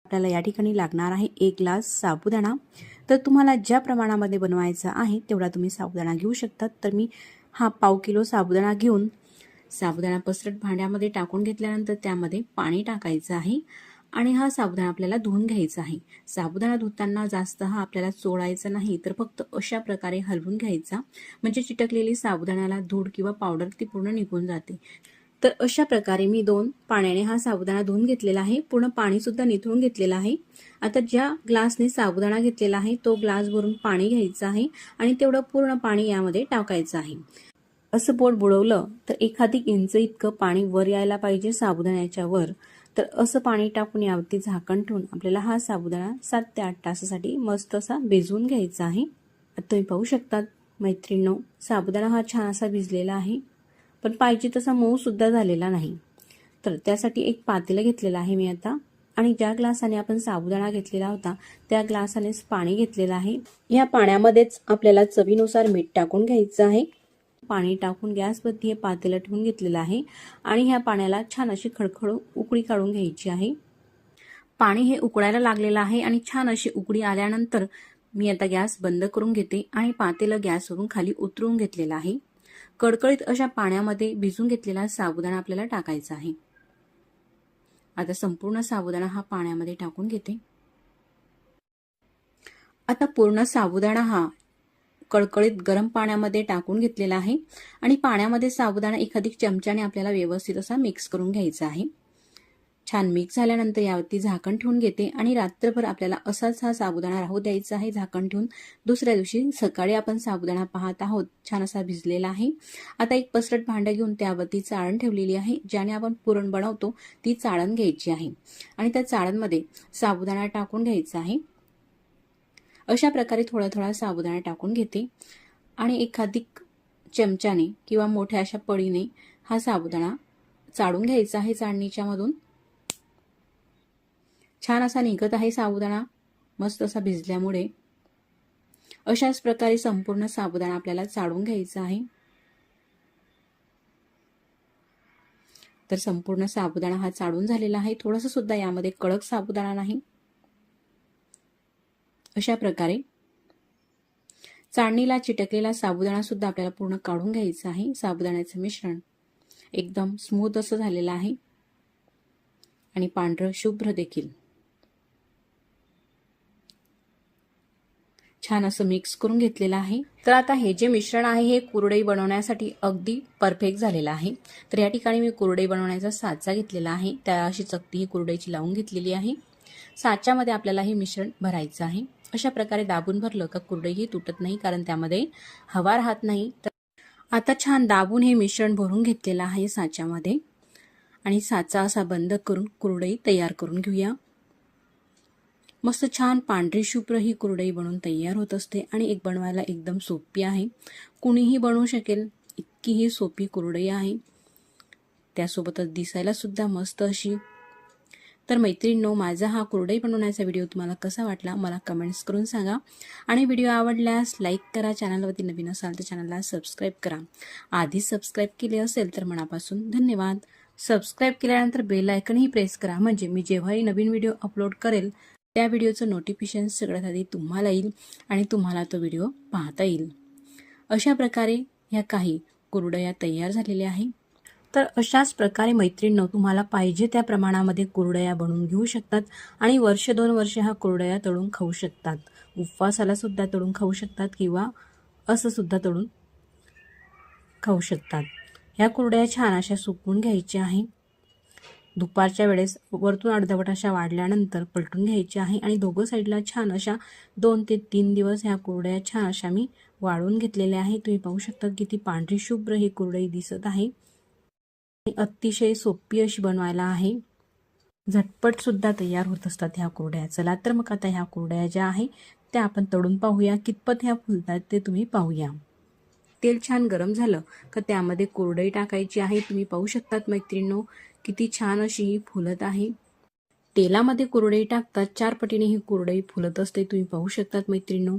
आपल्याला या ठिकाणी लागणार आहे 1 ग्लास साबुदाणा। तर तुम्हाला ज्या प्रमाणामध्ये बनवायचा आहे तेवढा तुम्ही साबुदाणा घेऊ शकता। तर मी हा पाव किलो साबुदाणा घेऊन साबुदाणा पसरट भांड्यामध्ये टाकून घेतल्यानंतर त्यामध्ये पाणी टाकायचं आहे आणि हा साबुदाणा आपल्याला धुवून घ्यायचा आहे। साबुदाणा धुताना जास्त हा आपल्याला चोळायचा नाही, तर फक्त अशा प्रकारे हलवून घ्यायचा, म्हणजे चिटकलेली साबुदाण्याला धूळ किंवा पावडर ती पूर्ण निघून जाते। तर अशा प्रकारे मी 2 पाण्याने हा साबुदाणा धुवून घेतलेला आहे, पूर्ण पाणी सुद्धा निथळून घेतलेला आहे। आता ज्या ग्लासने साबुदाणा घेतलेला आहे तो ग्लास भरून पाणी घ्यायचं आहे आणि तेवढं पूर्ण पाणी यामध्ये टाकायचं आहे। असं बोट बुडवलं तर 1 इंच इतकं पाणी वर यायला पाहिजे साबुदाण्याच्या वर। तर असं पाणी टाकून यावरती झाकण ठेवून आपल्याला हा साबुदाणा 7 ते 8 तासासाठी मस्त असा भिजवून घ्यायचा आहे। आता तुम्ही पाहू शकता मैत्रिणींनो, साबुदाणा हा छान असा भिजलेला आहे, पण पाहिजे तसा मऊ सुद्धा झालेला नाही। तर त्यासाठी एक पातेलं घेतलेलं आहे मी आता, आणि ज्या ग्लासाने आपण साबुदाणा घेतलेला होता त्या ग्लासानेच पाणी घेतलेलं आहे। या पाण्यामध्येच आपल्याला चवीनुसार मीठ टाकून घ्यायचं आहे। पाणी टाकून गॅसवरती हे पातेलं ठेवून घेतलेलं आहे आणि ह्या पाण्याला छान अशी खळखळ उकळी काढून घ्यायची आहे। पाणी हे उकळायला लागलेलं आहे आणि छान अशी उकळी आल्यानंतर मी आता गॅस बंद करून घेते आणि पातेलं गॅसवरून खाली उतरवून घेतलेलं आहे। कडकडीत अशा पाण्यामध्ये भिजून घेतलेला साबुदाणा आपल्याला टाकायचा आहे। आता संपूर्ण साबुदाणा हा पाण्यामध्ये टाकून घेते। आता पूर्ण साबुदाणा हा कडकडीत गरम पाण्यामध्ये टाकून घेतलेला आहे आणि पाण्यामध्ये साबुदाणा 1 चमच्याने आपल्याला व्यवस्थित असा मिक्स करून घ्यायचा आहे। छान मिक्स झाल्यानंतर यावरती झाकण ठेवून घेते आणि रात्रभर आपल्याला असाच हा साबुदाणा राहू द्यायचा आहे झाकण ठेवून। दुसऱ्या दिवशी सकाळी आपण साबुदाणा पाहत आहोत छान असा भिजलेला आहे। आता एक पसरट भांडं घेऊन त्यावरती चाळण ठेवलेली आहे, ज्याने आपण पुरण बनवतो ती चाळण घ्यायची आहे आणि त्या चाळणमध्ये साबुदाणा टाकून घ्यायचा आहे। अशा प्रकारे थोडा थोडा साबुदाणा टाकून घेते आणि 1 चमच्याने किंवा मोठ्या अशा पळीने हा साबुदाणा चाळून घ्यायचा आहे चाळणीच्या मधून। छान असा निघत आहे साबुदाणा मस्त असा भिजल्यामुळे। अशाच प्रकारे संपूर्ण साबुदाणा आपल्याला चाळून घ्यायचा आहे। तर संपूर्ण साबुदाणा हा चाळून झालेला आहे, थोडंसं सुद्धा यामध्ये कडक साबुदाणा नाही। अशा प्रकारे चाळणीला चिटकलेला साबुदाणा सुद्धा आपल्याला पूर्ण काढून घ्यायचा आहे। साबुदाण्याचं मिश्रण एकदम स्मूथ असं झालेलं आहे आणि पांढरं शुभ्र देखील। छान असं मिक्स करून घेतलेलं आहे। तर आता हे जे मिश्रण आहे हे कुरडई बनवण्यासाठी अगदी परफेक्ट झालेलं आहे। तर या ठिकाणी मी कुरडई बनवण्याचा साचा घेतलेला आहे, त्या अशी चकती ही कुरडईची लावून घेतलेली आहे। साच्यामध्ये आपल्याला हे मिश्रण भरायचं आहे। अशा प्रकारे दाबून भरलं का कुरडई ही तुटत नाही, कारण त्यामध्ये हवा राहत नाही। तर आता छान दाबून हे मिश्रण भरून घेतलेलं आहे साच्यामध्ये आणि साचा असा बंद करून कुरडई तयार करून घेऊया। मस्त छान पांढरी शुभ्र ही कुरडई बनवून तयार होत असते आणि एक बनवायला एकदम सोपी आहे, कुणीही बनवू शकेल इतकी ही सोपी कुरडई आहे। त्यासोबतच दिसायला सुद्धा मस्त अशी। तर मैत्रिणींनो, माझा हा कुरडई बनवण्याचा व्हिडिओ तुम्हाला कसा वाटला मला कमेंट्स करून सांगा आणि व्हिडिओ आवडल्यास लाईक करा, चॅनलवरती नवीन असाल तर चॅनलला सबस्क्राईब करा। आधीच सबस्क्राईब केले असेल तर मनापासून धन्यवाद। सबस्क्राईब केल्यानंतर बेल आयकनही प्रेस करा, म्हणजे मी जेव्हाही नवीन व्हिडिओ अपलोड करेल त्या व्हिडिओचं नोटिफिकेशन सगळ्यात आधी तुम्हाला येईल आणि तुम्हाला तो व्हिडिओ पाहता येईल। अशा प्रकारे ह्या काही कुरडया तयार झालेल्या आहेत। तर अशाच प्रकारे मैत्रिणींनो, तुम्हाला पाहिजे त्या प्रमाणामध्ये कुरडया बनवून घेऊ शकतात आणि वर्ष 2 वर्ष हा कुरडया तळून खाऊ शकतात। उपवासाला सुद्धा तळून खाऊ शकतात किंवा असं सुद्धा तळून खाऊ शकतात। ह्या कुरडया छान अशा सुकवून घ्यायच्या आहे। दुपारच्या वेळेस वरतून अर्धवट अशा वाढल्यानंतर पलटून घ्यायची आहे आणि दोघं साईडला छान अशा 2 ते 3 दिवस ह्या कुरडया छान अशा मी वाळून घेतलेल्या आहे। तुम्ही पाहू शकता किती पांढरी शुभ्र ही कुरडई दिसत आहे। अतिशय सोपी अशी बनवायला आहे, झटपट सुद्धा तयार होत असतात ह्या कुरडया। चला तर मग आता ह्या कुरडया ज्या आहे त्या आपण तळून पाहूया, कितपत ह्या फुलतात ते तुम्ही पाहूया। तेल छान गरम झालं का त्यामध्ये कुरडई टाकायची आहे। तुम्ही पाहू शकतात मैत्रिणींनो किती छान अशी ही फुलत आहे। तेलामध्ये कुरडई टाकतात 4 पटीने ही कुरडई फुलत असते। तुम्ही पाहू शकतात मैत्रिणींनो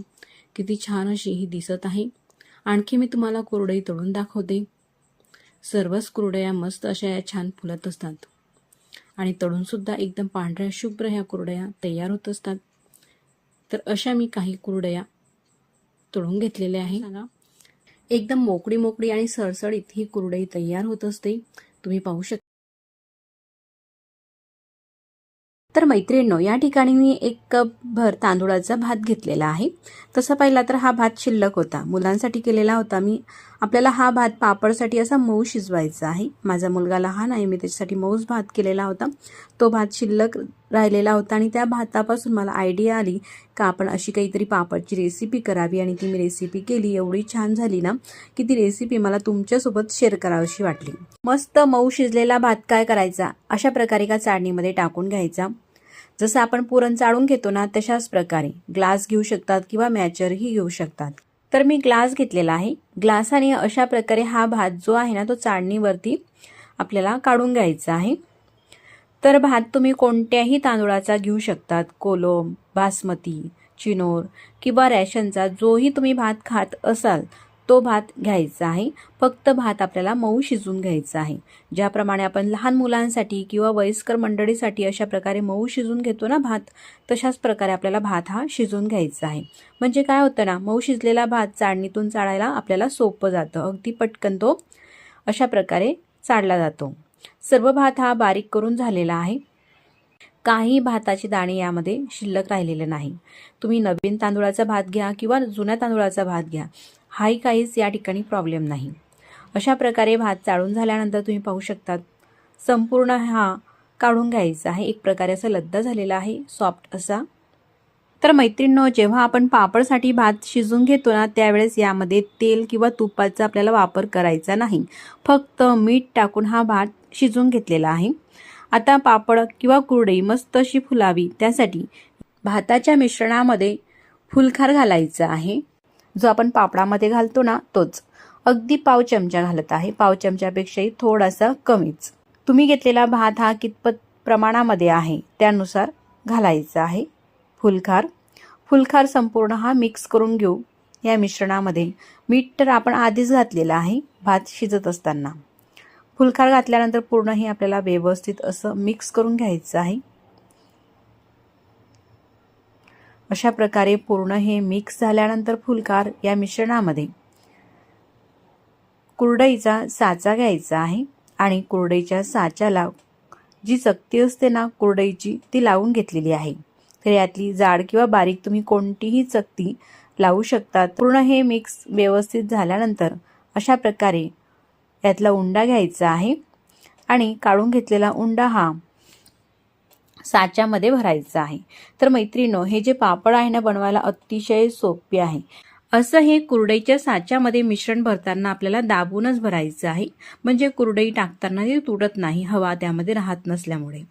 किती छान अशी ही दिसत आहे। आणखी मी तुम्हाला कुरडई तळून दाखवते। सर्वच कुरडया मस्त अशा छान फुलत असतात। आणि तळून सुद्धा एकदम पांढऱ्या शुभ्र ह्या कुरडया तयार होत असतात. तर अशा मी काही कुरडया तळून घेतलेल्या आहे. एकदम मोकळी मोकळी आणि सरसळीत ही कुरडई तयार होत असते. तुम्ही पाहू शकता. तर मैत्रिणींनो, या ठिकाणी मी 1 कप भर तांदूळाचा भात घेतलेला आहे. तसं पाहिला तर हा भात शिल्लक होता, मुलांसाठी केलेला होता मी. आपल्याला हा भात पापडसाठी असा मऊ शिजवायचा आहे. माझा मुलगा लहान आहे, मी त्याच्यासाठी मऊच भात केलेला होता. तो भात शिल्लक राहिलेला होता आणि त्या भातापासून मला आयडिया आली का आपण अशी काहीतरी पापडची रेसिपी करावी, आणि ती मी रेसिपी केली. एवढी छान झाली ना की ती रेसिपी मला तुमच्यासोबत शेअर करावीशी वाटली. मस्त मऊ शिजलेला भात काय करायचा, अशा प्रकारे का चाळणीमध्ये टाकून घ्यायचा. जसं आपण पुरण चाळून घेतो ना तशाच प्रकारे ग्लास घेऊ शकतात किंवा मॅचरही घेऊ शकतात. तर मी ग्लास घेतलेला आहे. ग्लासाने अशा प्रकारे हा भात जो आहे ना तो चाळणीवरती आपल्याला काढून घ्यायचा आहे. तर भात तुम्ही कोणत्याही तांदूळाचा घेऊ शकतात, कोलम, बासमती, चिनोर किंवा रॅशनचा जोही तुम्ही भात खात असाल तो भात घ्यायचा आहे. फक्त भात आपल्याला मऊ शिजून घ्यायचा आहे. ज्याप्रमाणे आपण लहान मुलांसाठी किंवा वयस्कर मंडळीसाठी अशा प्रकारे मऊ शिजून घेतो ना भात, तशाच प्रकारे आपल्याला भात हा शिजून घ्यायचा आहे. म्हणजे काय होतं ना, मऊ शिजलेला भात चाळणीतून चाळायला आपल्याला सोपं जातं. अगदी पटकन तो अशा प्रकारे चाळला जातो. सर्व भात हा बारीक करून झालेला आहे. काही भाताचे दाणे यामध्ये शिल्लक राहिलेले नाही. तुम्ही नवीन तांदूळाचा भात घ्या किंवा जुन्या तांदूळाचा भात घ्या, हाही काहीच या ठिकाणी प्रॉब्लेम नाही. अशा प्रकारे भात चाळून झाल्यानंतर तुम्ही पाहू शकतात संपूर्ण हा काढून घ्यायचा आहे. एक प्रकारे असा लद्दा झालेला आहे, सॉफ्ट असा. तर मैत्रिणींनो, जेव्हा आपण पापडसाठी भात शिजून घेतो ना त्यावेळेस यामध्ये तेल किंवा तुपाचा आपल्याला वापर करायचा नाही. फक्त मीठ टाकून हा भात शिजून घेतलेला आहे. आता पापड किंवा कुरडई मस्त अशी फुलावी त्यासाठी भाताच्या मिश्रणामध्ये फुलखार घालायचा आहे. जो आपण पापडामध्ये घालतो ना तोच. अगदी पाव चमचा घालत आहे. पाव चमच्यापेक्षाही थोडासा कमीच. तुम्ही घेतलेला भात हा कितपत प्रमाणामध्ये आहे त्यानुसार घालायचा आहे फुलखार संपूर्ण हा मिक्स करून घेऊ या मिश्रणामध्ये. मीठ तर आपण आधीच घातलेलं आहे भात शिजत असताना. फुलखार घातल्यानंतर पूर्ण हे आपल्याला व्यवस्थित असं मिक्स करून घ्यायचं आहे. अशा प्रकारे पूर्ण हे मिक्स झाल्यानंतर फुलखार या मिश्रणामध्ये कुरडईचा साचा घ्यायचा आहे आणि कुरडईच्या साच्याला जी चकती असते ना कुरडईची ती लावून घेतलेली आहे. तर यातली जाड किंवा बारीक तुम्ही कोणतीही चकती लावू शकतात. पूर्ण हे मिक्स व्यवस्थित झाल्यानंतर अशा प्रकारे यातला उंडा घ्यायचा आहे आणि काढून घेतलेला उंडा हा साच्यामध्ये भरायचा आहे. तर मैत्रिणींनो, हे जे पापड आहे ना बनवायला अतिशय सोपे आहे. असं हे कुरडईच्या साच्यामध्ये मिश्रण भरताना आपल्याला दाबूनच भरायचं आहे. म्हणजे कुरडई टाकताना ती तुटत नाही, हवा त्यामध्ये राहत नसल्यामुळे.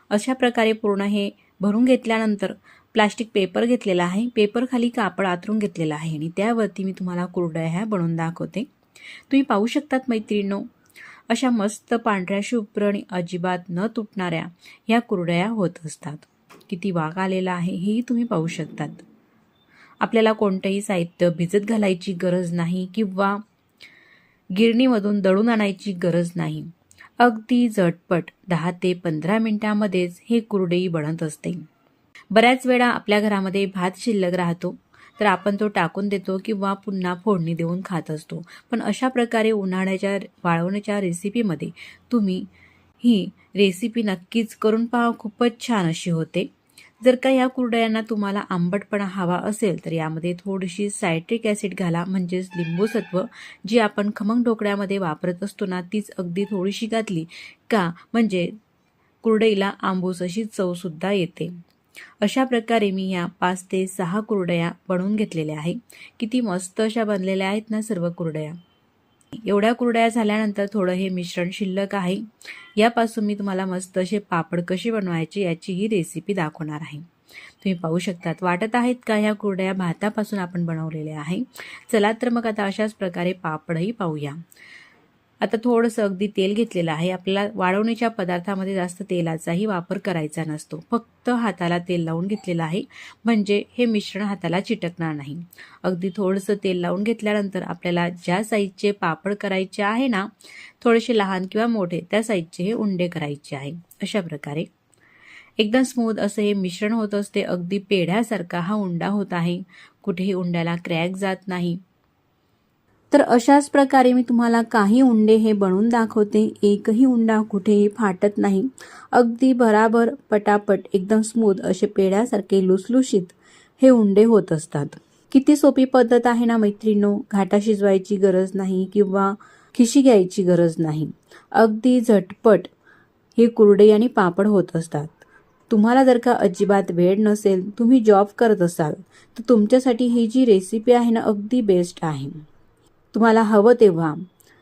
अशा प्रकारे पूर्ण हे भरून घेतल्यानंतर प्लास्टिक पेपर घेतलेला आहे. पेपर खाली कापड आथरून घेतलेला आहे आणि त्यावरती मी तुम्हाला कुरडया ह्या बनवून दाखवते. तुम्ही पाहू शकतात मैत्रिणींनो, अशा मस्त पांढऱ्या शुभ्र आणि अजिबात न तुटणाऱ्या ह्या कुरडया होत असतात. किती वाग आलेला आहे हेही तुम्ही पाहू शकतात. आपल्याला कोणतंही साहित्य भिजत घालायची गरज नाही किंवा गिरणीमधून दळून आणायची गरज नाही. अगदी झटपट 10 ते 15 मिनिटांमध्येच हे कुरडई बनत असते. बऱ्याच वेळा आपल्या घरामध्ये भात शिल्लक राहतो तर आपण तो टाकून देतो किंवा पुन्हा फोडणी देऊन खात असतो. पण अशा प्रकारे उन्हाळ्याच्या वाळवण्याच्या रेसिपीमध्ये तुम्ही ही रेसिपी नक्कीच करून पहा. खूपच छान अशी होते. जर का या कुरडयांना तुम्हाला आंबटपणा हवा असेल तर यामध्ये थोडीशी सायट्रिक ॲसिड घाला, म्हणजेच लिंबूसत्व जी आपण खमंग ढोकळ्यामध्ये वापरत असतो ना तीच अगदी थोडीशी घातली का म्हणजे कुरडईला आंबूस अशी चवसुद्धा येते. अशा प्रकारे मी या 5 ते 6 कुरडया बनवून घेतलेल्या आहे. किती मस्त अशा बनलेल्या आहेत ना सर्व कुरडया. एवढ्या कुरडया झाल्यानंतर थोडं हे मिश्रण शिल्लक आहे. यापासून मी तुम्हाला मस्त असे पापड कसे बनवायचे याची ही रेसिपी दाखवणार आहे. तुम्ही पाहू शकतात. वाटत आहेत का ह्या कुरडया भातापासून आपण बनवलेल्या आहे. चला तर मग आता अशाच प्रकारे पापडही पाहूया. आता थोडंसं अगदी तेल घेतलेलं आहे. आपल्याला वाळवणीच्या पदार्थामध्ये जास्त तेलाचाही वापर करायचा नसतो. फक्त हाताला तेल लावून घेतलेलं आहे, म्हणजे हे मिश्रण हाताला चिटकणार नाही. अगदी थोडंसं तेल लावून घेतल्यानंतर आपल्याला ज्या साईजचे पापड करायचे आहे ना, थोडेसे लहान किंवा मोठे त्या साईजचे हे उंडे करायचे आहे. अशा प्रकारे एकदम स्मूथ असं हे मिश्रण होत असते. अगदी पेढ्यासारखा हा उंडा होत आहे. कुठेही उंड्याला क्रॅक जात नाही. तर अशाच प्रकारे मी तुम्हाला काही उंडे हे बनवून दाखवते. एकही उंडा कुठेही फाटत नाही. अगदी भराभर पटापट एकदम स्मूथ असे पेढ्यासारखे लुसलुशीत हे उंडे होत असतात. किती सोपी पद्धत आहे ना मैत्रिणींनो. घाटा शिजवायची गरज नाही किंवा खिशी घ्यायची गरज नाही. अगदी झटपट हे कुरडई आणि पापड होत असतात. तुम्हाला जर का अजिबात वेळ नसेल, तुम्ही जॉब करत असाल, तर तुमच्यासाठी ही जी रेसिपी आहे ना अगदी बेस्ट आहे. तुम्हाला हवं तेव्हा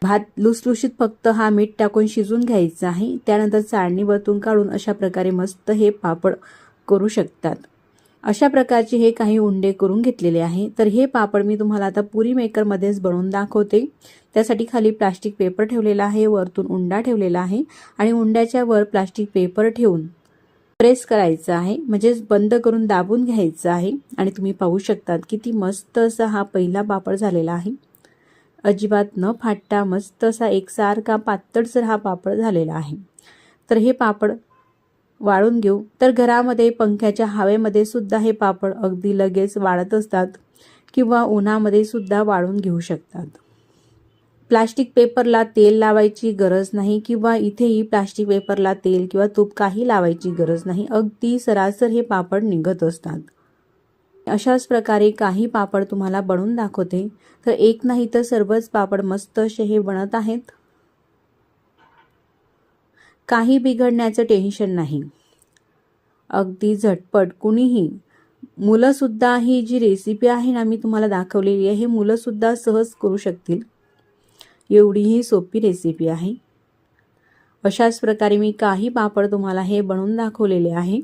भात लुसलुशीत फक्त हा मीठ टाकून शिजून घ्यायचा आहे. त्यानंतर चाळणीवरतून काढून अशा प्रकारे मस्त हे पापड करू शकतात. अशा प्रकारचे हे काही उंडे करून घेतलेले आहे. तर हे पापड मी तुम्हाला आता पुरी मेकरमध्येच बनवून दाखवते. त्यासाठी खाली प्लास्टिक पेपर ठेवलेला आहे, वरतून उंडा ठेवलेला आहे आणि उंड्याच्या वर प्लास्टिक पेपर ठेवून प्रेस करायचं आहे, म्हणजे बंद करून दाबून घ्यायचं आहे. आणि तुम्ही पाहू शकतात किती मस्त असा हा पहिला पापड झालेला आहे. अजिबात न फाटता मस्त असा एकसारखा पातळसर हा पापड झालेला आहे. तर हे पापड वाळून घेऊ. तर घरामध्ये पंख्याच्या हवेमध्ये सुद्धा हे पापड अगदी लगेच वाळत असतात किंवा उन्हामध्ये सुद्धा वाळून घेऊ शकतात. प्लास्टिक पेपरला तेल लावायची गरज नाही किंवा इथेही प्लास्टिक पेपरला तेल किंवा तूप काही लावायची गरज नाही. अगदी सरासर हे पापड निघत असतात. अशाच प्रकारे काही पापड तुम्हाला बनवून दाखवते. तर एक नाही तर सर्वच पापड मस्त असे हे बनत आहेत. काही बिघडण्याचं टेन्शन नाही. अगदी झटपट कुणीही, मुलं सुद्धा ही जी रेसिपी आहे ना मी तुम्हाला दाखवलेली आहे, हे मुलं सुद्धा सहज करू शकतील. एवढी ही सोपी रेसिपी आहे. अशाच प्रकारे मी काही पापड तुम्हाला हे बनवून दाखवलेले आहे.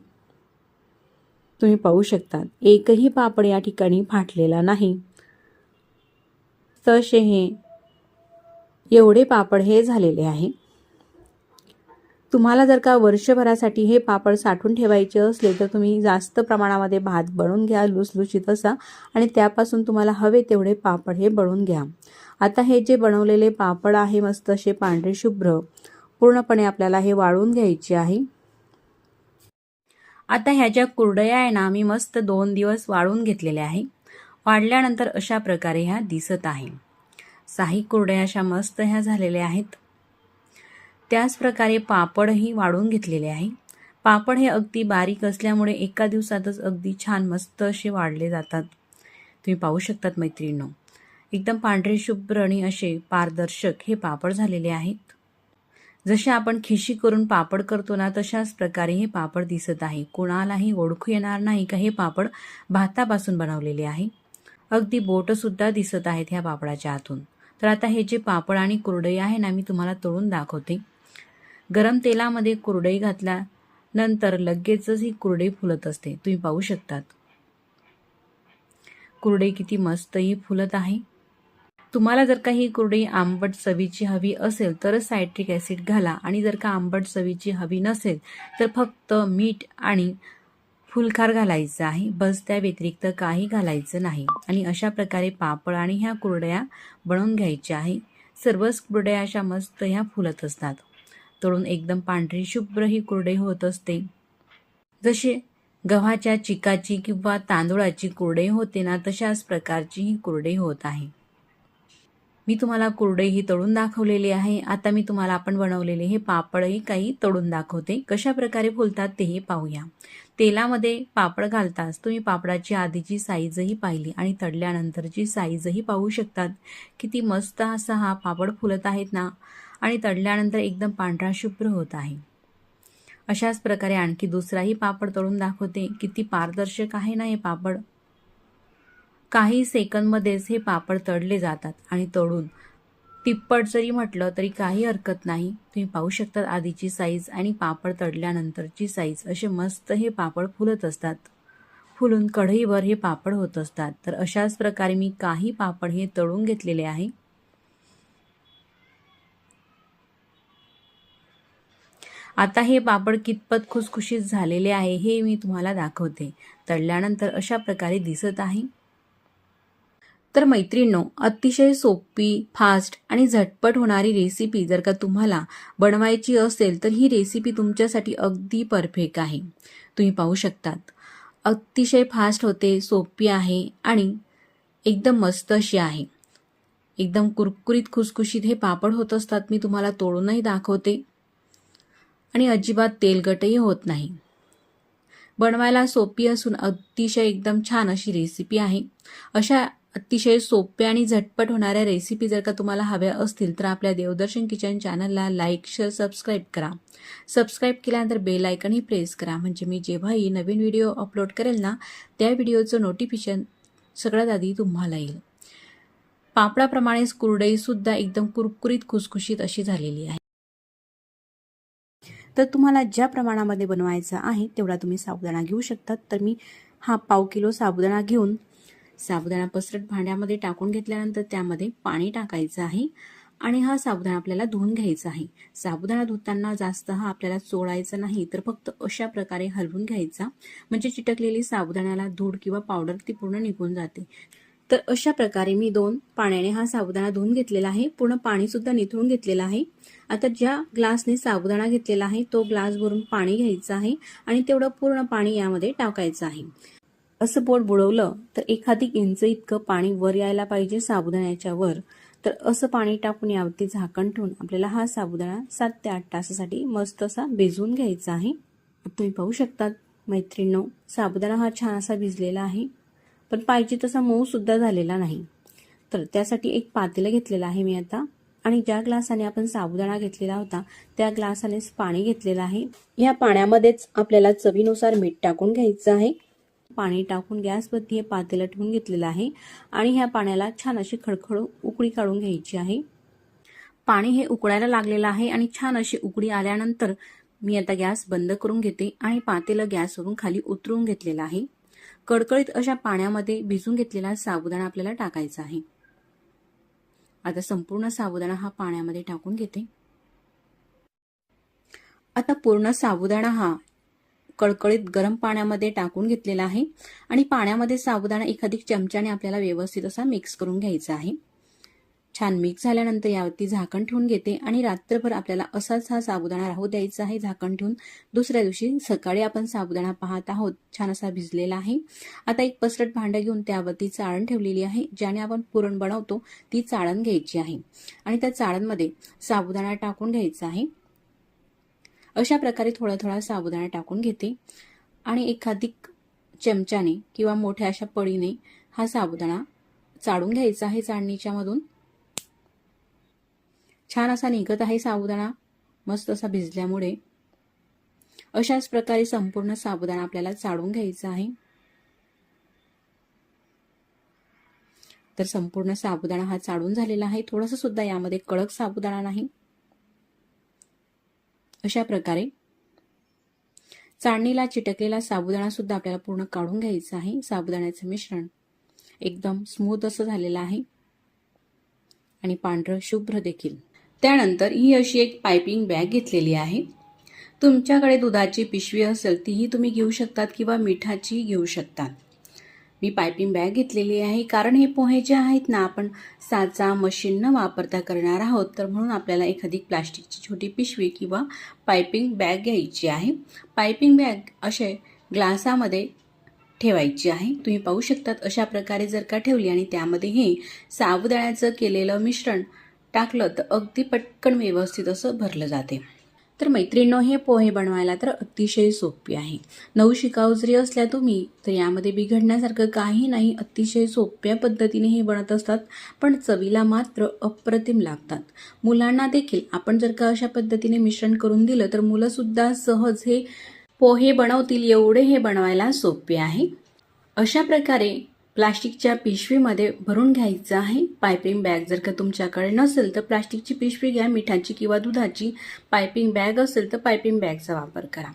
तुम्ही पाहू शकता एकही पापड या ठिकाणी फाटलेला नाही. तसे हे एवढे पापड हे झालेले आहे. तुम्हाला जर का वर्षभरासाठी हे पापड साठवून ठेवायचे असले तर तुम्ही जास्त प्रमाणामध्ये भात बनवून घ्या लुसलुशीत असा आणि त्यापासून तुम्हाला हवे तेवढे पापड हे बनवून घ्या. आता हे जे बनवलेले पापड आहे मस्त असे पांढरे शुभ्र पूर्णपणे आपल्याला हे वाळवून घ्यायचे आहे. आता ह्या ज्या कुरडया आहे ना मी मस्त 2 दिवस वाळवून घेतलेल्या आहे. वाळल्यानंतर अशा प्रकारे ह्या दिसत आहे. 6 कुरडया अशा मस्त ह्या झालेल्या आहेत. त्याच प्रकारे पापडही वाळवून घेतलेले आहे. पापड हे अगदी बारीक असल्यामुळे एका दिवसातच अगदी छान मस्त असे वाळले जातात. तुम्ही पाहू शकतात मैत्रिणींनो, एकदम पांढरे शुभ्र आणि असे पारदर्शक हे पापड झालेले आहेत. जसे आपण खिशी करून पापड करतो ना तशाच प्रकारे हे पापड दिसत आहे. कोणालाही ओळखू येणार नाही का हे पापड भातापासून बनवलेले आहे. अगदी बोट सुद्धा दिसत आहेत ह्या पापडाच्या आतून. तर आता हे जे पापड आणि कुरडई आहे ना मी तुम्हाला तळून दाखवते. गरम तेलामध्ये कुरडई घातल्यानंतर लगेचच ही कुरडई फुलत असते. तुम्ही पाहू शकतात कुरडई किती मस्त ही फुलत आहे. तुम्हाला जर का ही कुरडई आंबट चवीची हवी असेल तर सायट्रिक ॲसिड घाला आणि जर का आंबट चवीची हवी नसेल तर फक्त मीठ आणि फुलखार घालायचं आहे. बस, त्या व्यतिरिक्त काही घालायचं नाही. आणि अशा प्रकारे पापड आणि ह्या कुरडया बनवून घ्यायच्या आहे. सर्वच कुरडया अशा मस्त ह्या फुलत असतात. तळून एकदम पांढरी शुभ्र ही कुरडई होत असते. जशी गव्हाच्या चिकाची किंवा तांदूळाची कुरडई होते ना तशाच प्रकारची ही कुरडई होत आहे. मी तुम्हाला कुरडई ही तळून दाखवलेली आहे. आता मी तुम्हाला आपण बनवलेले हे पापडही काही तळून दाखवते. कशा प्रकारे फुलतात तेही पाहूया. तेलामध्ये पापड घालताच तुम्ही पापडाची आधीची साईजही पाहिली आणि तळल्यानंतरची साईजही पाहू शकतात. किती मस्त असा हा पापड फुलत आहेत ना आणि तळल्यानंतर एकदम पांढरा शुभ्र होत आहे. अशाच प्रकारे आणखी दुसराही पापड तळून दाखवते. किती पारदर्शक आहे ना हे पापड. काही सेकंदमध्येच हे पापड तळले जातात आणि तळून तिप्पट जरी म्हटलं तरी काही हरकत नाही. तुम्ही पाहू शकता आधीची साईज आणि पापड तळल्यानंतरची साईज असे मस्त हे पापड फुलत असतात. फुलून कढईवर हे पापड होत असतात. तर अशाच प्रकारे मी काही पापड हे तळून घेतलेले आहे. आता हे पापड कितपत खुसखुशीत झालेले आहे हे मी तुम्हाला दाखवते. तळल्यानंतर अशा प्रकारे दिसत आहे. तर मैत्रिणींनो, अतिशय सोपी, फास्ट आणि झटपट होणारी रेसिपी जर का तुम्हाला बनवायची असेल तर ही रेसिपी तुमच्यासाठी अगदी परफेक्ट आहे. तुम्ही पाहू शकतात. अतिशय फास्ट होते, सोपी आहे आणि एकदम मस्त अशी आहे. एकदम कुरकुरीत खुसखुशीत हे पापड होत असतात. मी तुम्हाला तोडूनही दाखवते आणि अजिबात तेलकटही होत नाही. बनवायला सोपी असून अतिशय एकदम छान अशी रेसिपी आहे. अशा अतिशय सोप्या आणि झटपट होणाऱ्या रेसिपी जर का तुम्हाला हव्या असतील तर आपल्या देवदर्शन किचन चॅनलला लाईक, शेअर, सबस्क्राईब करा. सबस्क्राईब केल्यानंतर बेल आयकॉनही प्रेस करा, म्हणजे मी जेव्हाही नवीन व्हिडिओ अपलोड करेल ना त्या व्हिडिओचं नोटिफिकेशन सगळ्यात आधी तुम्हाला येईल. पापडाप्रमाणेच कुरडईसुद्धा एकदम कुरकुरीत खुसखुशीत अशी झालेली आहे. तर तुम्हाला ज्या प्रमाणामध्ये बनवायचं आहे तेवढा तुम्ही साबुदाणा घेऊ शकतात. तर मी हा 1/2 किलो साबुदाणा घेऊन साबुदाणा पसरट भांड्यामध्ये टाकून घेतल्यानंतर त्यामध्ये पाणी टाकायचं आहे आणि हा साबुदाणा आपल्याला धुवून घ्यायचा आहे. साबुदाणा धुताना जास्त हा आपल्याला चोळायचा नाही, तर फक्त अशा प्रकारे हलवून घ्यायचा, म्हणजे चिटकलेली साबुदाण्याला धूळ किंवा पावडर ती पूर्ण निघून जाते. तर अशा प्रकारे मी 2 पाण्याने हा साबुदाणा धुवून घेतलेला आहे. पूर्ण पाणी सुद्धा निथळून घेतलेलं आहे. आता ज्या ग्लासने साबुदाणा घेतलेला आहे तो ग्लास भरून पाणी घ्यायचं आहे आणि तेवढं पूर्ण पाणी यामध्ये टाकायचं आहे. असं बोट बुडवलं तर 1 इंच इतकं पाणी वर यायला पाहिजे साबुदाण्याच्या वर. तर असं पाणी टाकून यावरती झाकण ठेवून आपल्याला हा साबुदाणा 7 ते 8 तासासाठी मस्त असा भिजवून घ्यायचा आहे. तुम्ही पाहू शकता मैत्रिणींनो, साबुदाणा हा छान असा भिजलेला आहे, पण पाहिजे तसा मऊ सुद्धा झालेला नाही. तर त्यासाठी एक पातेलं घेतलेलं आहे मी आता, आणि ज्या ग्लासाने आपण साबुदाणा घेतलेला होता त्या ग्लासानेच पाणी घेतलेलं आहे. या पाण्यामध्येच आपल्याला चवीनुसार मीठ टाकून घ्यायचं आहे. पाणी टाकून गॅसवरती हे पातेलं ठेवून घेतलेलं आहे आणि ह्या पाण्याला छान अशी खडखड उकळी काढून घ्यायची आहे. पाणी हे उकळायला लागलेलं आहे आणि छान अशी उकळी आल्यानंतर मी आता गॅस बंद करून घेते आणि पातेलं गॅसवरून खाली उतरवून घेतलेलं आहे. कडकडीत अशा पाण्यामध्ये भिजून घेतलेला साबुदाणा आपल्याला टाकायचा आहे. आता संपूर्ण साबुदाणा हा पाण्यामध्ये टाकून घेते. आता पूर्ण साबुदाणा हा कळकळीत गरम पाण्यामध्ये टाकून घेतलेला आहे आणि पाण्यामध्ये साबुदाणा 1 चमच्याने आपल्याला व्यवस्थित असा मिक्स करून घ्यायचा आहे. छान मिक्स झाल्यानंतर यावरती झाकण ठेवून घेते आणि रात्रभर आपल्याला असाच हा साबुदाणा राहू द्यायचा आहे झाकण ठेवून. दुसऱ्या दिवशी सकाळी आपण साबुदाणा पाहत आहोत छान असा भिजलेला आहे. आता एक पसरट भांडं घेऊन त्यावरती चाळण ठेवलेली आहे, ज्याने आपण पुरण बनवतो ती चाळण घ्यायची आहे आणि त्या चाळणमध्ये साबुदाणा टाकून घ्यायचा आहे. अशा प्रकारे थोडा थोडा साबुदाणा टाकून घेते आणि 1 चमच्याने किंवा मोठ्या अशा पळीने हा साबुदाणा चाळून घ्यायचा आहे चाळणीच्या मधून. छान असा निघत आहे साबुदाणा मस्त असा भिजल्यामुळे. अशाच प्रकारे संपूर्ण साबुदाणा आपल्याला चाळून घ्यायचा आहे. तर संपूर्ण साबुदाणा हा चाळून झालेला आहे. थोडासा सुद्धा यामध्ये कडक साबुदाणा नाही. अशा प्रकारे चाळणीला चिटकलेला साबुदाणा सुद्धा आपल्याला पूर्ण काढून घ्यायचा आहे. साबुदाण्याचे मिश्रण एकदम स्मूथ असं झालेलं आहे आणि पांढरं शुभ्र देखील. त्यानंतर ही अशी एक पाइपिंग बॅग घेतलेली आहे. तुमच्याकडे दुधाची पिशवी असेल तीही तुम्ही घेऊ शकतात किंवा मिठाची घेऊ शकतात. मी पाइपिंग बॅग घेतलेली आहे कारण हे पोहे जे आहेत ना आपण साचा मशीन न वापरता करणार आहोत, तर म्हणून आपल्याला 1 प्लास्टिकची छोटी पिशवी किंवा पाइपिंग बॅग घ्यायची आहे. पाइपिंग बॅग असे ग्लासामध्ये ठेवायची आहे. तुम्ही पाहू शकतात अशा प्रकारे जर का ठेवली आणि त्यामध्ये हे साबुदाण्याचं केलेलं मिश्रण टाकलं तर अगदी पटकन व्यवस्थित असं भरलं जाते. तर मैत्रिणींनो, हे पोहे बनवायला तर अतिशय सोपे आहे. नवशिकाऊ जरी असल्या तुम्ही तर यामध्ये बिघडण्यासारखं काही नाही. अतिशय सोप्या पद्धतीने हे बनत असतात, पण चवीला मात्र अप्रतिम लागतात. मुलांना देखील आपण जर का अशा पद्धतीने मिश्रण करून दिलं तर मुलं सुद्धा सहज हे पोहे बनवतील, एवढे हे बनवायला सोपे आहे. अशा प्रकारे प्लास्टिकच्या पिशवीमध्ये भरून घ्यायचं आहे. पाइपिंग बॅग जर का तुमच्याकडे नसेल तर प्लास्टिकची पिशवी घ्या, मिठाची किंवा दुधाची. पाइपिंग बॅग असेल तर पाइपिंग बॅगचा वापर करा.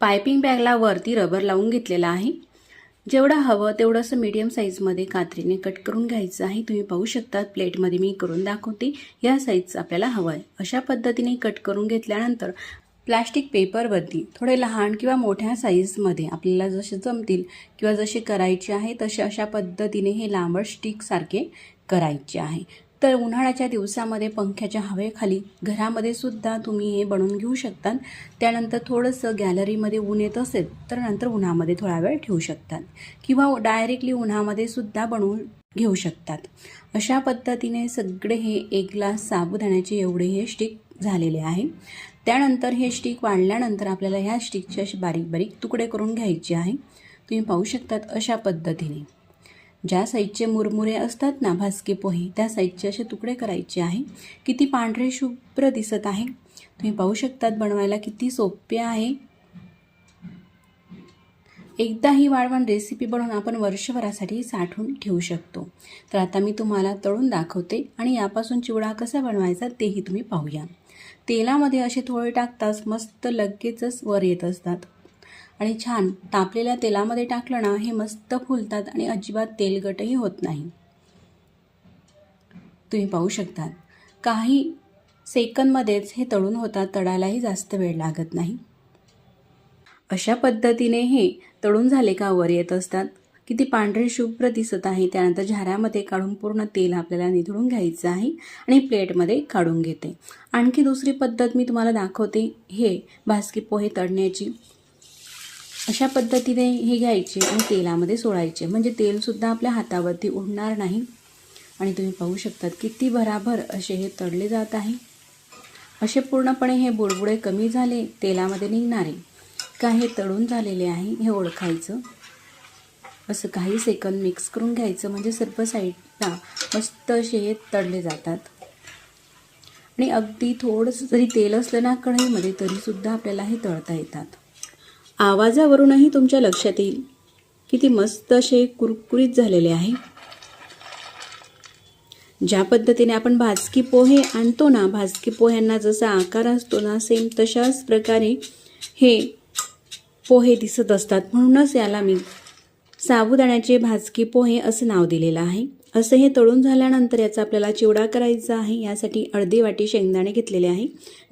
पाइपिंग बॅगला वरती रबर लावून घेतलेला आहे. जेवढं हवं तेवढं असं मीडियम साईजमध्ये कात्रीने कट करून घ्यायचं आहे. तुम्ही पाहू शकता प्लेटमध्ये मी करून दाखवते. या साईजचं आपल्याला हवं आहे. अशा पद्धतीने कट करून घेतल्यानंतर प्लास्टिक पेपरवरती थोडे लहान किंवा मोठ्या साईजमध्ये आपल्याला जसे जमतील किंवा जसे करायचे आहे तसे अशा पद्धतीने हे लांबट स्टिकसारखे करायचे आहे। तर उन्हाळ्याच्या दिवसामध्ये पंख्याच्या हवेखाली घरामध्ये सुद्धा तुम्ही हे बनवून घेऊ शकतात। त्यानंतर थोडंसं गॅलरीमध्ये ऊन येत असेल तर नंतर उन्हामध्ये थोडा वेळ ठेवू शकतात किंवा डायरेक्टली उन्हामध्ये सुद्धा बनवून घेऊ शकतात। अशा पद्धतीने सगळे हे 1 ग्लास साबुदाण्याचे एवढे हे स्टिक झालेले आहे। त्यानंतर हे स्टिक वाढल्यानंतर आपल्याला ह्या स्टिकचे असे बारीक बारीक तुकडे करून घ्यायचे आहे। तुम्ही पाहू शकतात अशा पद्धतीने ज्या साईजचे मुरमुरे असतात ना भाजके पोहे त्या साईजचे असे तुकडे करायचे आहे। किती पांढरे शुभ्र दिसत आहे, तुम्ही पाहू शकतात बनवायला किती सोपे आहे। एकदा ही वाळवण रेसिपी बनवून आपण वर्षभरासाठी साठवून ठेवू शकतो। तर आता मी तुम्हाला तळून दाखवते आणि यापासून चिवडा कसा बनवायचा तेही तुम्ही पाहूया। तेलामध्ये असे थोडे टाकताच मस्त लगेचच वर येत असतात आणि छान तापलेल्या तेलामध्ये टाकलं ना हे मस्त फुलतात आणि अजिबात तेलकटही होत नाही। तुम्ही पाहू शकतात काही सेकंदमध्येच हे तळून होतात, तळायलाही जास्त वेळ लागत नाही। अशा पद्धतीने हे तळून झाले का वर येत असतात, किती पांढरे शुभ्र दिसत आहे। त्यानंतर झाऱ्यामध्ये काढून पूर्ण तेल आपल्याला निथळून घ्यायचं आहे आणि प्लेटमध्ये काढून घेते। आणखी दुसरी पद्धत मी तुम्हाला दाखवते हे भाजके पोहे तळण्याची। अशा पद्धतीने हे घ्यायचे आणि तेलामध्ये सोडायचे म्हणजे तेलसुद्धा आपल्या हातावरती उडणार नाही। आणि तुम्ही पाहू शकतात किती भराभर असे हे तळले जात आहे। असे पूर्णपणे हे बुडबुडे कमी झाले तेलामध्ये निघणारे का हे तळून झालेले आहे हे ओळखायचं। असं काही सेकंद मिक्स करून घ्यायचं म्हणजे सर्व साईडला मस्त असे हे तळले जातात। आणि अगदी थोडंसं जरी तेल असलं ना कढईमध्ये तरीसुद्धा आपल्याला हे तळता येतात। आवाजावरूनही तुमच्या लक्षात येईल किती मस्त असे कुरकुरीत झालेले आहे। ज्या पद्धतीने आपण भाजकी पोहे आणतो ना, भाजकी पोह्यांना जसा आकार असतो ना सेम तशाच प्रकारे हे पोहे दिसत असतात, म्हणूनच याला मी साबुदाण्याचे भाजकी पोहे असं नाव दिलेलं आहे। असं हे तळून झाल्यानंतर याचा आपल्याला चिवडा करायचा आहे। यासाठी अर्धी वाटी शेंगदाणे घेतलेले आहे।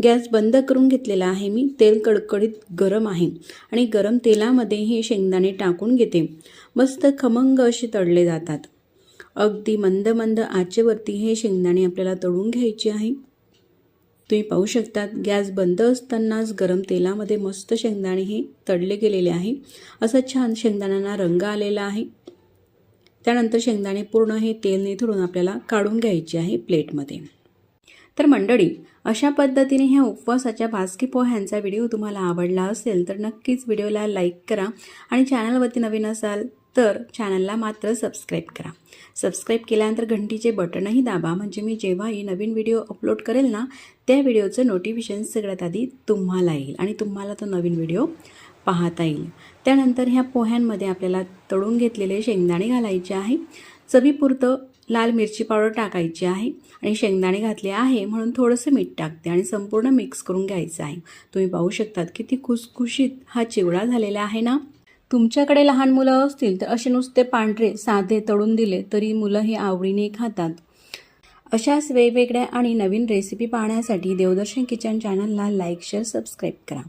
गॅस बंद करून घेतलेला आहे मी। तेल कडकडीत गरम आहे आणि गरम तेलामध्ये हे शेंगदाणे टाकून घेते। मस्त खमंग असे तळले जातात। अगदी मंद मंद आचेवरती हे शेंगदाणे आपल्याला तळून घ्यायचे आहे। तुम्ही पाहू शकतात गॅस बंद असतानाच गरम तेलामध्ये मस्त शेंगदाणे हे तळले गेलेले आहे। असं छान शेंगदाण्यांना रंग आलेला आहे। त्यानंतर शेंगदाणे पूर्ण हे तेल निथळून आपल्याला काढून घ्यायचे आहे प्लेटमध्ये। तर मंडळी अशा पद्धतीने ह्या उपवासाच्या भाजकी पोह्यांचा व्हिडिओ तुम्हाला आवडला असेल तर नक्कीच व्हिडिओला लाईक करा आणि चॅनलवरती नवीन असाल तर चॅनलला मात्र सबस्क्राईब करा। सबस्क्राईब केल्यानंतर घंटीचे बटनही दाबा म्हणजे मी जेव्हाही नवीन व्हिडिओ अपलोड करेल ना त्या व्हिडिओचं नोटिफिकेशन सगळ्यात आधी तुम्हाला येईल आणि तुम्हाला तो नवीन व्हिडिओ पाहता येईल। त्यानंतर ह्या पोह्यांमध्ये आपल्याला तळून घेतलेले शेंगदाणे घालायचे आहे। चवीपुरतं लाल मिरची पावडर टाकायची आहे आणि शेंगदाणे घातले आहे म्हणून थोडंसं मीठ टाकते आणि संपूर्ण मिक्स करून घ्यायचं आहे। तुम्ही पाहू शकतात किती खुसखुशीत हा चिवडा झालेला आहे ना। तुमच्याकडे लहान मुलं असतील तर असे नुसते पांढरे साधे तळून दिले तरी मुलं हे आवडीने खातात। अशाच वेगवेगळ्या आणि नवीन रेसिपी पाहण्यासाठी देवदर्शन किचन चॅनलला लाईक शेअर सबस्क्राईब करा।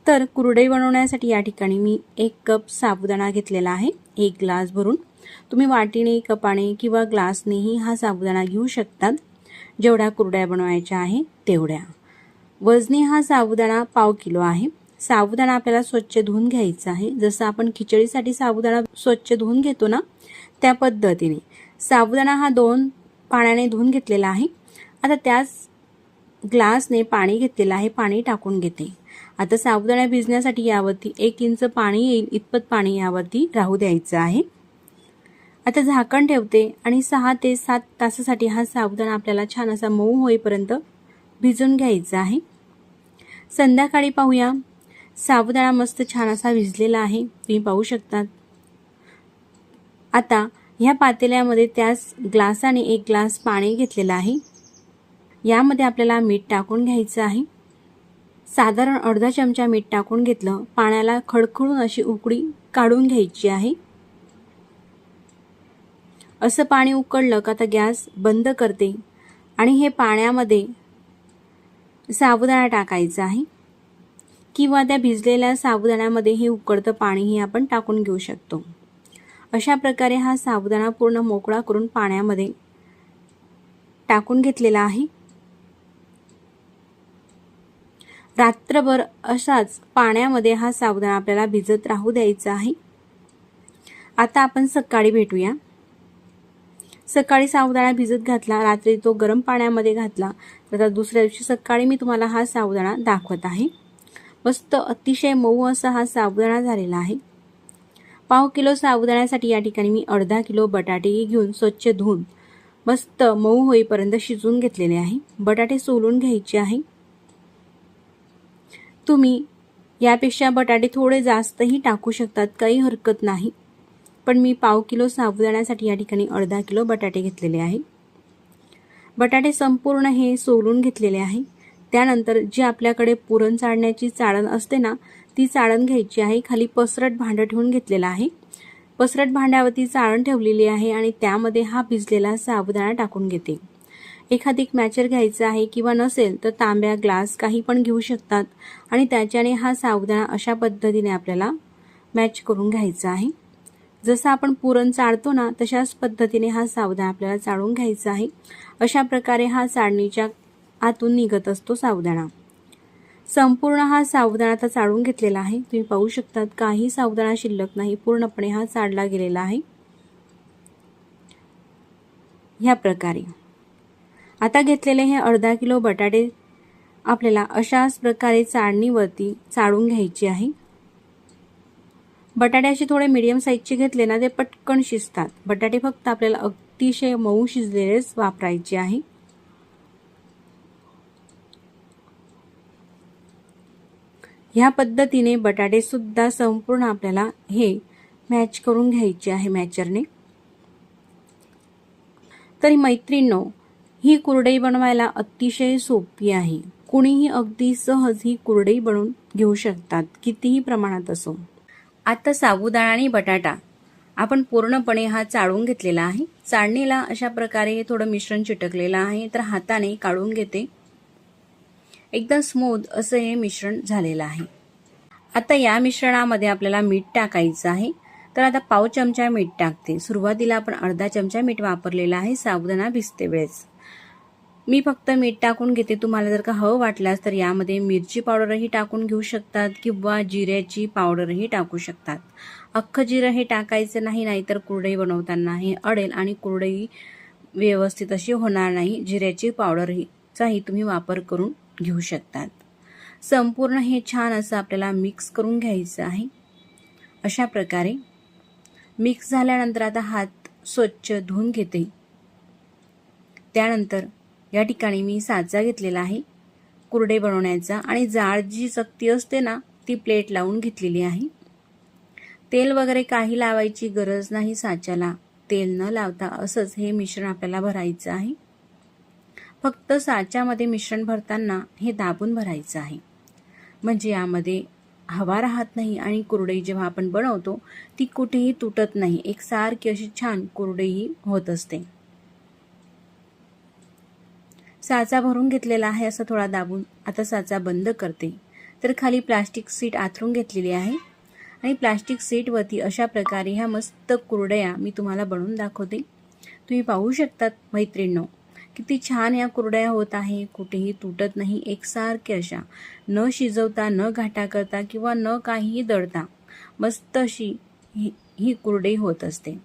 तर कुरडई बनवण्यासाठी या ठिकाणी मी 1 कप साबुदाणा घेतलेला आहे 1 ग्लास भरून। तुम्ही वाटीने कपाने किंवा ग्लासनेही हा साबुदाणा घेऊ शकतात जेवढ्या कुरड्या बनवायच्या आहे तेवढ्या। वजनी हा साबुदाणा पाव किलो आहे। साबुदाणा आपल्याला स्वच्छ धुवून घ्यायचा आहे। जसं आपण खिचडीसाठी साबुदाणा स्वच्छ धुवून घेतो ना त्या पद्धतीने साबुदाणा हा 2 पाण्याने धुवून घेतलेला आहे। आता त्याच ग्लासने पाणी घेतलेलं आहे, पाणी टाकून घेते। आता साबुदाणा भिजण्यासाठी यावरती 1 इंच पाणी येईल इतपत पाणी यावरती राहू द्यायचं आहे। आता झाकण ठेवते आणि 6 ते 7 तासासाठी हा साबुदाणा आपल्याला छान असा मऊ होईपर्यंत भिजून घ्यायचा आहे। संध्याकाळी पाहूया साबुदाणा मस्त छान असा भिजलेला आहे, तुम्ही पाहू शकतात। आता ह्या पातेल्यामध्ये त्याच ग्लासाने 1 ग्लास पाणी घेतलेलं आहे। यामध्ये आपल्याला मीठ टाकून घ्यायचं आहे। साधारण अर्धा चमचा मीठ टाकून घेतलं। पाण्याला खडखडून अशी उकळी काढून घ्यायची आहे। असं पाणी उकळलं का आता गॅस बंद करते आणि हे पाण्यामध्ये साबुदाणा टाकायचा आहे किंवा त्या भिजलेल्या साबुदाण्यामध्ये हे उकळतं पाणीही आपण टाकून घेऊ शकतो। अशा प्रकारे हा साबुदाणा पूर्ण मोकळा करून पाण्यामध्ये टाकून घेतलेला आहे। रात्रभर अशाच पाण्यामध्ये हा साबुदाणा आपल्याला भिजत राहू द्यायचा आहे। आता आपण सकाळी भेटूया। सकाळी साबुदाणा भिजत घातला, रात्री तो गरम पाण्यामध्ये घातला, तर दुसऱ्या दिवशी सकाळी मी तुम्हाला हा साबुदाणा दाखवत आहे। मस्त अतिशय मऊ असा हा साबुदाणा झालेला आहे। पाव किलो साबुदाण्यासाठी या ठिकाणी मी अर्धा किलो बटाटे घेऊन स्वच्छ धुवून मस्त मऊ होईपर्यंत शिजवून घेतलेले आहे। बटाटे सोलून घ्यायचे आहे। तुम्ही यापेक्षा बटाटे थोडे जास्तही टाकू शकतात, काही हरकत नाही, पण मी पाव किलो साबुदाण्यासाठी या ठिकाणी अर्धा किलो बटाटे घेतलेले आहे। बटाटे संपूर्ण हे सोलून घेतलेले आहे। त्यानंतर जे आपल्याकडे पुरण चाळण्याची चाळण असते ना, ती चाळण घ्यायची आहे। खाली पसरट भांडं ठेवून घेतलेलं आहे। पसरट भांड्यावरती चाळण ठेवलेली आहे आणि त्यामध्ये हा भिजलेला साबुदाणा टाकून घेते। एखादी मॅचर घ्यायचा आहे किंवा नसेल तर तांब्या, ग्लास काही पण घेऊ शकतात आणि त्याच्याने हा साबुदाणा अशा पद्धतीने आपल्याला मॅच करून घ्यायचा आहे। जसं आपण पुरण चाळतो ना, तशाच पद्धतीने हा साबुदाणा आपल्याला चाळून घ्यायचा आहे। अशा प्रकारे हा चाळणीच्या आतून निघत असतो साबुदाणा। संपूर्ण हा साबुदाणा आता चाळून घेतलेला आहे। तुम्ही पाहू शकतात काही साबुदाणा शिल्लक नाही, पूर्णपणे हा चाळला गेलेला आहे। ह्या प्रकारे आता घेतलेले हे अर्धा किलो बटाटे आपल्याला अशाच प्रकारे चाळणीवरती चाळून घ्यायचे आहे। बटाटे असे थोडे मीडियम साईजचे घेतले ना, ते पटकन शिजतात। बटाटे फक्त आपल्याला अतिशय मऊ शिजलेलेच वापरायचे आहे। ह्या पद्धतीने बटाटे सुद्धा संपूर्ण आपल्याला हे मॅच करून घ्यायचे आहे मॅचरने। तरी मैत्रिणींनो, ही कुरडई बनवायला अतिशय सोपी आहे। कुणीही अगदी सहज ही कुरडई बनवून घेऊ शकतात, कितीही प्रमाणात असो। आता साबुदाणा आणि बटाटा आपण पूर्णपणे हा चाळून घेतलेला आहे। चाळणीला अशा प्रकारे थोडं मिश्रण चिटकलेलं आहे, तर हाताने काढून घेते। एकदम स्मूथ असं हे मिश्रण झालेलं आहे। आता या मिश्रणामध्ये आपल्याला मीठ टाकायचं आहे, तर आता पाव चमचा मीठ टाकते। सुरुवातीला आपण अर्धा चमचा मीठ वापरलेला आहे साबुदाणा भिजते वेळेस। मी फक्त मीठ टाकून घेते। तुम्हाला जर का हवं वाटल्यास तर यामध्ये मिरची पावडरही टाकून घेऊ शकतात किंवा जिऱ्याची पावडरही टाकू शकतात। अख्खं जिरं हे टाकायचं नाही, नाहीतर कुरडई बनवताना हे अडेल आणि कुरडई व्यवस्थित अशी होणार नाही। जिऱ्याची पावडरचाही तुम्ही वापर करून घेऊ शकतात। संपूर्ण हे छान असं आपल्याला मिक्स करून घ्यायचं आहे। अशा प्रकारे मिक्स झाल्यानंतर आता हात स्वच्छ धुवून घेते। त्यानंतर या ठिकाणी मी साचा घेतलेला आहे कुरडई बनवण्याचा आणि जाड जी चकती असते ना, ती प्लेट लावून घेतलेली आहे। तेल वगैरे काही लावायची गरज नाही साच्याला। तेल न लावता असंच हे मिश्रण आपल्याला भरायचं आहे। फक्त साच्यामध्ये मिश्रण भरताना हे दाबून भरायचं आहे, म्हणजे यामध्ये हवा राहत नाही आणि कुरडई जेव्हा आपण बनवतो ती कुठेही तुटत नाही, एकसारखी अशी छान कुरडई होत असते। साचा भरून घेतलेला आहे असं थोडा दाबून। आता साचा बंद करते, तर खाली प्लास्टिक शीट आथरून घेतलेली आहे आणि प्लास्टिक शीटवरती अशा प्रकारे ह्या मस्त कुरडया मी तुम्हाला बनवून दाखवते। तुम्ही पाहू शकतात मैत्रिणींनो, किती छान या कुरडया होत आहे, कुठेही तुटत नाही, एकसारखे अशा, न शिजवता, न घाटा करता किंवा न काहीही दळता मस्त अशी ही कुरडई होत असते।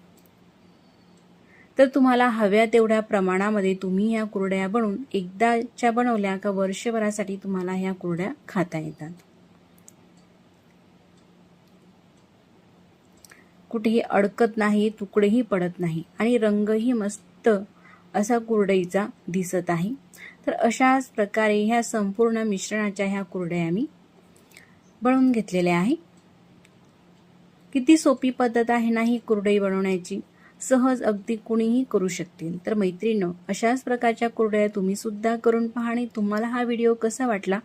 तर तुम्हाला हव्या तेवढ्या प्रमाणामध्ये तुम्ही या कुरड्या बनवून एकदाच्या बनवल्या का वर्षभरासाठी तुम्हाला ह्या कुरड्या खाता येतात। कुठेही अडकत नाही, तुकडेही पडत नाही आणि रंगही मस्त असा कुरडईचा दिसत आहे। तर अशाच प्रकारे ह्या संपूर्ण मिश्रणाच्या ह्या कुरड्या मी बनवून घेतलेल्या आहे। किती सोपी पद्धत आहे ना ही कुरडई बनवण्याची, सहज अगदी कुणीही करू शकतील। तर मैत्रिणींनो, अशाच प्रकारच्या कुरडया तुम्ही सुद्धा करून पहा आणि तुम्हाला हा व्हिडिओ कसा वाटला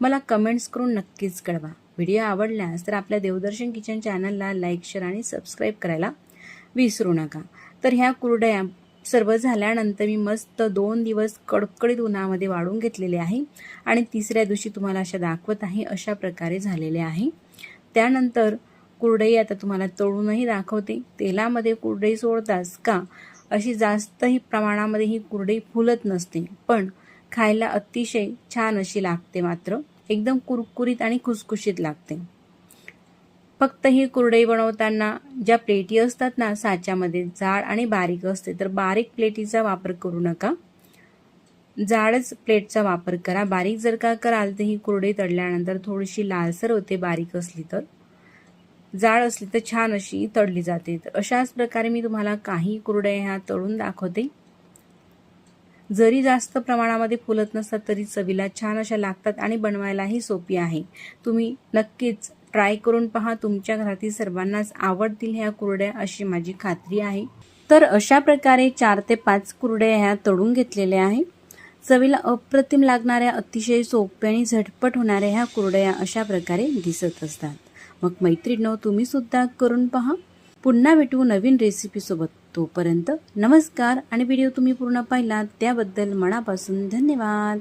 मला कमेंट्स करून नक्कीच कळवा। व्हिडिओ आवडल्यास तर आपल्या देवदर्शन किचन चॅनलला लाईक, शेअर आणि सबस्क्राईब करायला विसरू नका। तर ह्या कुरडया सर्व झाल्यानंतर मी मस्त 2 दिवस कडकडीत उन्हामध्ये वाळून घेतलेले आहे आणि तिसऱ्या दिवशी तुम्हाला अशा दाखवत आहे, अशा प्रकारे झालेले आहे। त्यानंतर कुरडई आता तुम्हाला तळूनही दाखवते। तेलामध्ये कुरडई सोडताच का अशी जास्तही प्रमाणामध्ये ही कुरडई फुलत नसते, पण खायला अतिशय छान अशी लागते, मात्र एकदम कुरकुरीत आणि खुसखुशीत लागते। फक्त ही कुरडई बनवताना ज्या प्लेटी असतात ना साच्यामध्ये, जाड आणि बारीक असते, तर बारीक प्लेटीचा वापर करू नका, जाडच प्लेटचा वापर करा। बारीक जर का कराल तर ही कुरडई तळल्यानंतर थोडीशी लालसर होते, बारीक असली तर, जाड असली तर छान अशी तळली जाते। तर अशाच प्रकारे मी तुम्हाला काही कुरडया ह्या तळून दाखवते। जरी जास्त प्रमाणामध्ये फुलत नसतात तरी चवीला छान अशा लागतात आणि बनवायलाही सोपी आहे। तुम्ही नक्कीच ट्राय करून पहा, तुमच्या घरातील सर्वांनाच आवडतील ह्या कुरड्या अशी माझी खात्री आहे। तर अशा प्रकारे 4 ते 5 कुरड्या ह्या तळून घेतलेल्या आहे। चवीला अप्रतिम लागणाऱ्या, अतिशय सोप्या आणि झटपट होणाऱ्या ह्या कुरड्या अशा प्रकारे दिसत असतात। मग मैत्रिणींनो, तुम्ही सुद्धा करून पहा। पुन्हा भेटू नवीन रेसिपी सोबत, तोपर्यंत नमस्कार। आणि व्हिडिओ तुम्ही पूर्ण पाहिलात त्याबद्दल मनापासून धन्यवाद।